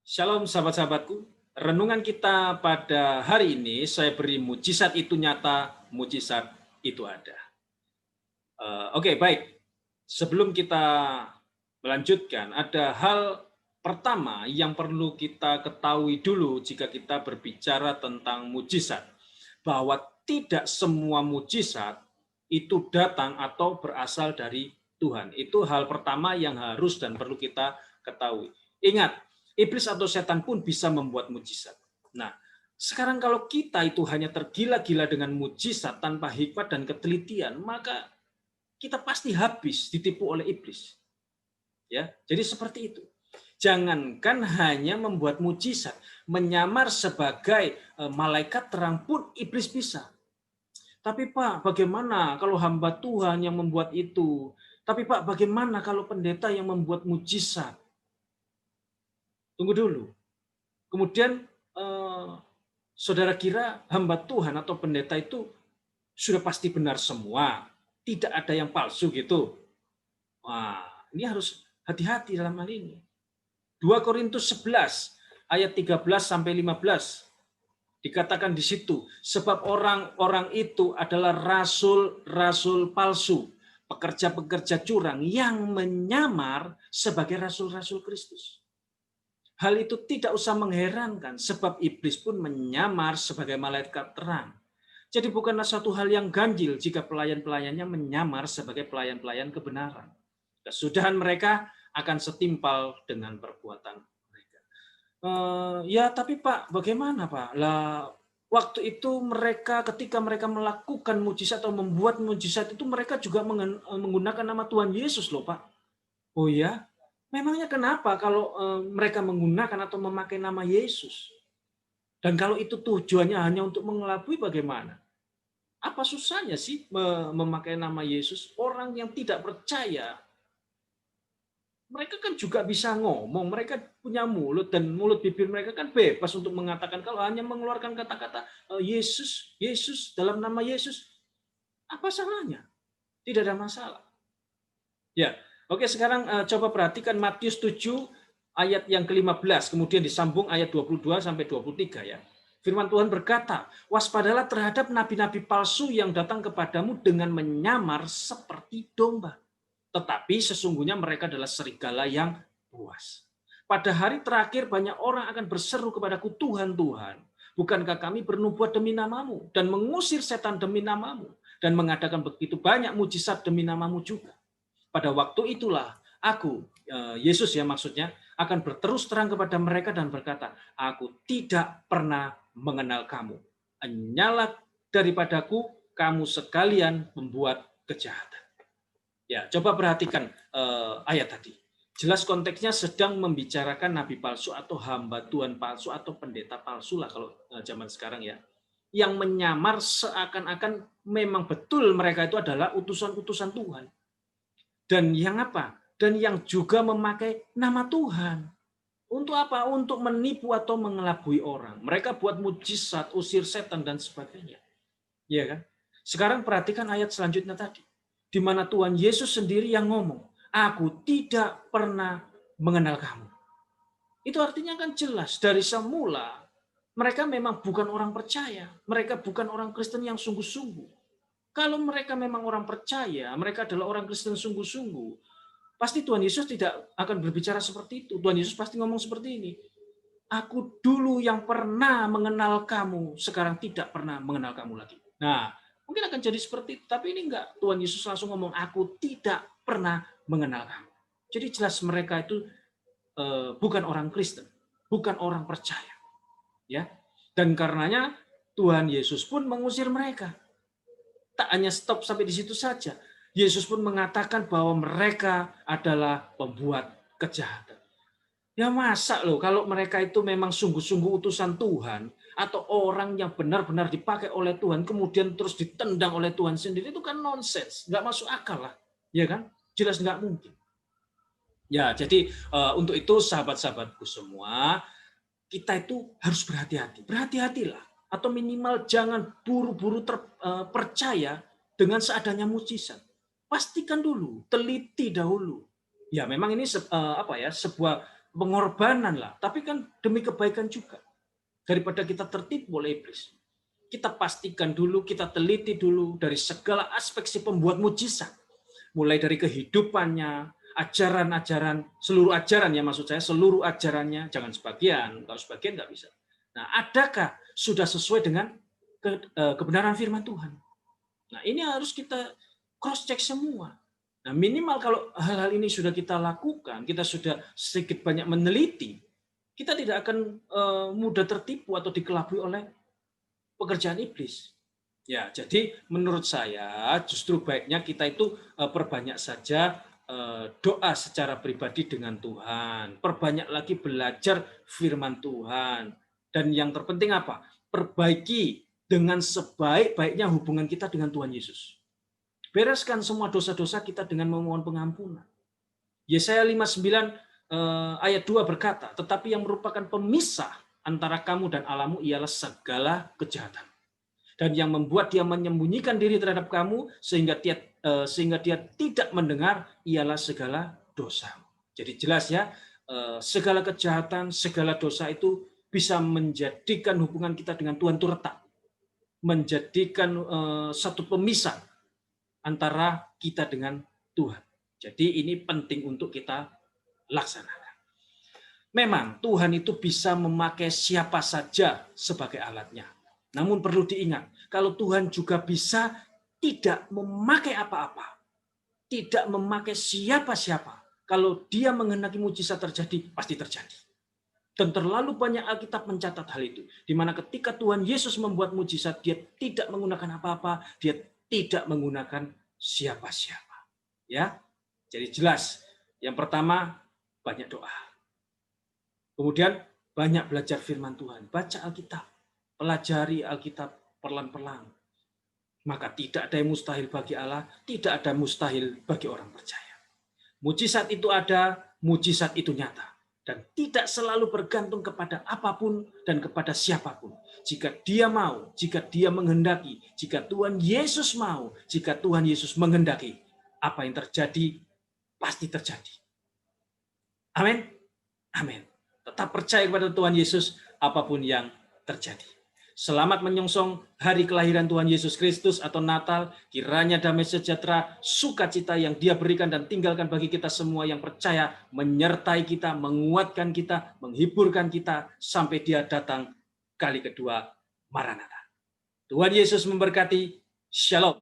Shalom sahabat-sahabatku. Renungan kita pada hari ini saya beri mujizat itu nyata, mujizat itu ada. Oke, baik. Sebelum kita melanjutkan, ada hal pertama yang perlu kita ketahui dulu jika kita berbicara tentang mujizat. Bahwa tidak semua mujizat itu datang atau berasal dari Tuhan. Itu hal pertama yang harus dan perlu kita ketahui. Ingat, iblis atau setan pun bisa membuat mujizat. Nah, sekarang kalau kita itu hanya tergila-gila dengan mujizat tanpa hikmat dan ketelitian, maka kita pasti habis ditipu oleh iblis. Ya, jadi seperti itu. Jangankan hanya membuat mujizat, menyamar sebagai malaikat terang pun iblis bisa. Tapi Pak, bagaimana kalau hamba Tuhan yang membuat itu? Tapi Pak, bagaimana kalau pendeta yang membuat mujizat? Tunggu dulu. Kemudian saudara kira hamba Tuhan atau pendeta itu sudah pasti benar semua, tidak ada yang palsu gitu. Wah, ini harus hati-hati dalam hal ini. 2 Korintus 11 ayat 13 sampai 15 dikatakan di situ, sebab orang-orang itu adalah rasul-rasul palsu, pekerja-pekerja curang yang menyamar sebagai rasul-rasul Kristus. Hal itu tidak usah mengherankan, sebab iblis pun menyamar sebagai malaikat terang. Jadi bukanlah suatu hal yang ganjil jika pelayan-pelayannya menyamar sebagai pelayan-pelayan kebenaran. Kesudahan mereka akan setimpal dengan perbuatan mereka. Ya, tapi Pak, bagaimana Pak? Lah, waktu itu mereka ketika mereka melakukan mujizat atau membuat mujizat itu mereka juga menggunakan nama Tuhan Yesus loh Pak. Oh ya? Memangnya kenapa kalau mereka menggunakan atau memakai nama Yesus? Dan kalau itu tujuannya hanya untuk mengelabui bagaimana? Apa susahnya sih memakai nama Yesus? Orang yang tidak percaya, mereka kan juga bisa ngomong, mereka punya mulut dan mulut bibir mereka kan bebas untuk mengatakan kalau hanya mengeluarkan kata-kata Yesus, Yesus dalam nama Yesus, apa salahnya? Tidak ada masalah. Ya, oke sekarang coba perhatikan Matius 7 ayat yang ke-15, kemudian disambung ayat 22 sampai 23 ya. Firman Tuhan berkata, waspadalah terhadap nabi-nabi palsu yang datang kepadamu dengan menyamar seperti domba. Tetapi sesungguhnya mereka adalah serigala yang buas. Pada hari terakhir banyak orang akan berseru kepadaku, Tuhan, Tuhan, bukankah kami bernubuat demi namamu dan mengusir setan demi namamu dan mengadakan begitu banyak mujizat demi namamu juga. Pada waktu itulah aku, Yesus ya maksudnya, akan berterus terang kepada mereka dan berkata, aku tidak pernah mengenal kamu. Enyalah daripadaku kamu sekalian membuat kejahatan. Ya, coba perhatikan ayat tadi. Jelas konteksnya sedang membicarakan nabi palsu atau hamba Tuhan palsu atau pendeta palsu lah kalau zaman sekarang ya. Yang menyamar seakan-akan memang betul mereka itu adalah utusan-utusan Tuhan. Dan yang apa? Dan yang juga memakai nama Tuhan. Untuk apa? Untuk menipu atau mengelabui orang. Mereka buat mujizat, usir setan dan sebagainya. Iya kan? Sekarang perhatikan ayat selanjutnya tadi. Di mana Tuhan Yesus sendiri yang ngomong, aku tidak pernah mengenal kamu. Itu artinya kan jelas dari semula mereka memang bukan orang percaya. Mereka bukan orang Kristen yang sungguh-sungguh. Kalau mereka memang orang percaya, mereka adalah orang Kristen sungguh-sungguh, pasti Tuhan Yesus tidak akan berbicara seperti itu. Tuhan Yesus pasti ngomong seperti ini. Aku dulu yang pernah mengenal kamu, sekarang tidak pernah mengenal kamu lagi. Nah, mungkin akan jadi seperti itu. Tapi ini enggak. Tuhan Yesus langsung ngomong, aku tidak pernah mengenal kamu. Jadi jelas mereka itu bukan orang Kristen, bukan orang percaya. Ya, dan karenanya Tuhan Yesus pun mengusir mereka. Tak hanya stop sampai di situ saja. Yesus pun mengatakan bahwa mereka adalah pembuat kejahatan. Ya masa loh kalau mereka itu memang sungguh-sungguh utusan Tuhan atau orang yang benar-benar dipakai oleh Tuhan kemudian terus ditendang oleh Tuhan sendiri itu kan nonsens, nggak masuk akal lah, ya kan? Jelas nggak mungkin. Ya jadi untuk itu sahabat-sahabatku semua kita itu harus berhati-hati, berhati-hatilah atau minimal jangan buru-buru percaya dengan seadanya mujizat. Pastikan dulu, teliti dahulu. Ya memang ini apa ya sebuah pengorbanan lah, tapi kan demi kebaikan juga. Daripada kita tertipu oleh iblis. Kita pastikan dulu, kita teliti dulu dari segala aspek si pembuat mujizat. Mulai dari kehidupannya, ajaran-ajaran, seluruh ajaran ya maksud saya, seluruh ajarannya, jangan sebagian, kalau sebagian nggak bisa. Nah, adakah sudah sesuai dengan kebenaran firman Tuhan? Nah, ini harus kita cross-check semua. Nah, minimal kalau hal-hal ini sudah kita lakukan, kita sudah sedikit banyak meneliti, kita tidak akan mudah tertipu atau dikelabui oleh pekerjaan iblis. Ya, jadi menurut saya justru baiknya kita itu perbanyak saja doa secara pribadi dengan Tuhan. Perbanyak lagi belajar firman Tuhan. Dan yang terpenting apa? Perbaiki dengan sebaik-baiknya hubungan kita dengan Tuhan Yesus. Bereskan semua dosa-dosa kita dengan memohon pengampunan. Yesaya 59 ayat 2 berkata, tetapi yang merupakan pemisah antara kamu dan Allahmu ialah segala kejahatan. Dan yang membuat dia menyembunyikan diri terhadap kamu sehingga dia tidak mendengar ialah segala dosa. Jadi jelas ya, segala kejahatan, segala dosa itu bisa menjadikan hubungan kita dengan Tuhan itu retak. Menjadikan satu pemisah antara kita dengan Tuhan. Jadi ini penting untuk kita laksanakan. Memang Tuhan itu bisa memakai siapa saja sebagai alatnya. Namun perlu diingat, kalau Tuhan juga bisa tidak memakai apa-apa, tidak memakai siapa-siapa, kalau dia menghendaki mujizat terjadi, pasti terjadi. Dan terlalu banyak Alkitab mencatat hal itu. Di mana ketika Tuhan Yesus membuat mujizat, dia tidak menggunakan apa-apa, dia tidak menggunakan siapa-siapa. Ya, jadi jelas. Yang pertama, banyak doa. Kemudian banyak belajar firman Tuhan. Baca Alkitab. Pelajari Alkitab pelan-pelan. Maka tidak ada yang mustahil bagi Allah, tidak ada mustahil bagi orang percaya. Mujizat itu ada, mujizat itu nyata. Dan tidak selalu bergantung kepada apapun dan kepada siapapun. Jika dia mau, jika dia menghendaki, jika Tuhan Yesus mau, jika Tuhan Yesus menghendaki, apa yang terjadi, pasti terjadi. Amin. Amin. Tetap percaya kepada Tuhan Yesus, apapun yang terjadi. Selamat menyongsong hari kelahiran Tuhan Yesus Kristus atau Natal. Kiranya damai sejahtera, sukacita yang Dia berikan dan tinggalkan bagi kita semua yang percaya, menyertai kita, menguatkan kita, menghiburkan kita, sampai Dia datang kali kedua. Maranatha. Tuhan Yesus memberkati. Shalom.